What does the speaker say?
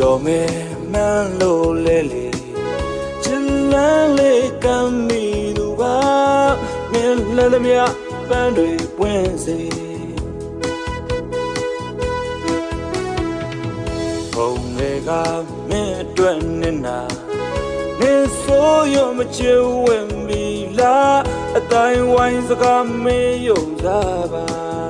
ပြောမယ်မှန်းလို့လေလေချစ်လန်းလေးကမ်းမီသူပါမြင်လည်းသမျှပန်းတွေပွင့်စေဘုံတွေကမင်းအတွက်နဲ့နာနေဆိုရမချစ်ဝင်ပြီလားအတိုင်းဝိုင်းစကားမေးယုံစားပါ